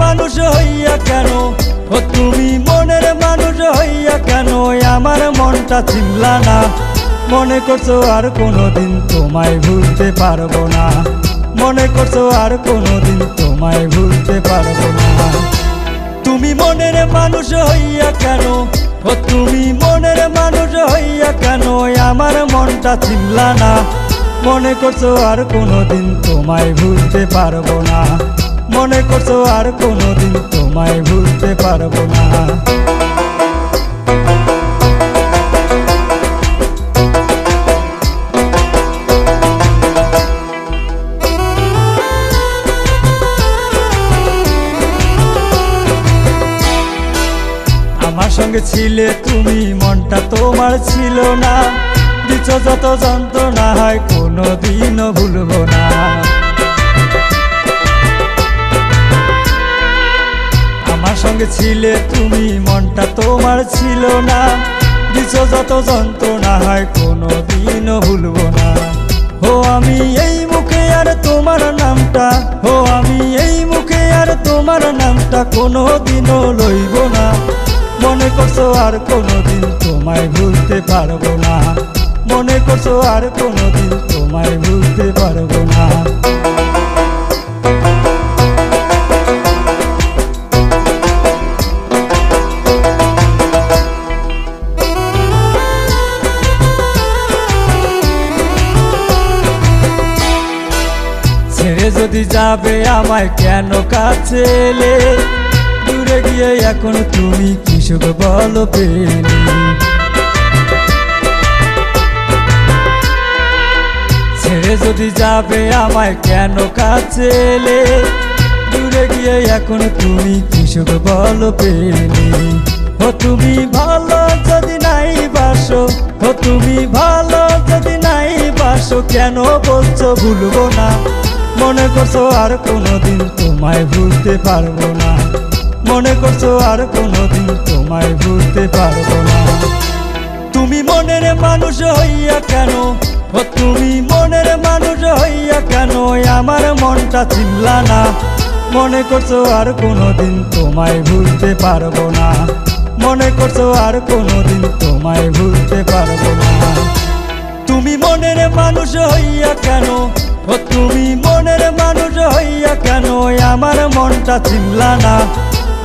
মানুষ হইয়া কেন, ও তুমি মনের মানুষ হইয়া কেন আমার মনটা চিনলা না? মনে করছো আর কোনোদিন তোমায় ভুলতে পারবো না, মনে করছো আর কোনোদিন তোমায় ভুলতে পারবো না। তুমি মনের মানুষ হইয়া কেন, ও তুমি মনের মানুষ হইয়া কেন আমার মনটা চিনলা না? মনে করছো আর কোনোদিন তোমায় ভুলতে পারবো না, মনে করছো আর কোনোদিন তোমায় ভুলতে পারবো না। আমার সঙ্গে ছিলে তুমি, মনটা তোমার ছিল না, দিচ্ছ যত যন্ত্রণা হয় কোনোদিনও ভুলবো না। আমার সঙ্গে ছিলে তুমি, মনটা তোমার ছিল না, দিচ্ছ যত যন্ত্রণা হয় কোনোদিনও ভুলবো না। ও আমি এই মুখে আর তোমার নামটা, ও আমি এই মুখে আর তোমার নামটা কোনোদিনও লইব না। মনে করছো আর কোনোদিন তোমায় ভুলতে পারবো না, মনে করছো আর কোনোদিন তোমায় ভুলতে পারবো না। ছেড়ে যদি যাবে আমায় কেন কাছে এলে, দূরে গিয়ে এখন তুমি কি সুখ বলো পেলি? ছেড়ে যদি যাবে আমায় কেন কাছে এলে, দূরে গিয়ে এখন তুমি কি সুখ বলো পেলি? ও তুমি ভালো যদি নাই বাসো, ও তুমি ভালো যদি নাই বাসো কেন বলছো ভুলবো না? মনে করছো আর কোনোদিন তোমায় ভুলতে পারবো না, মনে করছো আর কোনোদিন তোমায় ভুলতে পারবো না। তুমি মনের মানুষ হইয়া কেন, ও তুমি মনের মানুষ হইয়া কেন আমার মনটা চিনলা না? মনে করছো আর কোনোদিন তোমায় ভুলতে পারবো না, মনে করছো আর কোনোদিন তোমায় ভুলতে পারবো না। তুমি মনের মানুষ হইয়া কেন, ও তুমি মনের মানুষ হইয়া কেন আমার মনটা চিনলা না?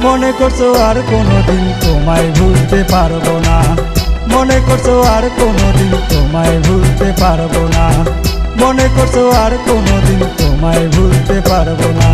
মনে করছো আর কোনোদিন তোমায় ভুলতে পারবো না, মনে করছো আর কোনোদিন তোমায় ভুলতে পারবো না, মনে করছো আর কোনোদিন তোমায় ভুলতে পারবো না।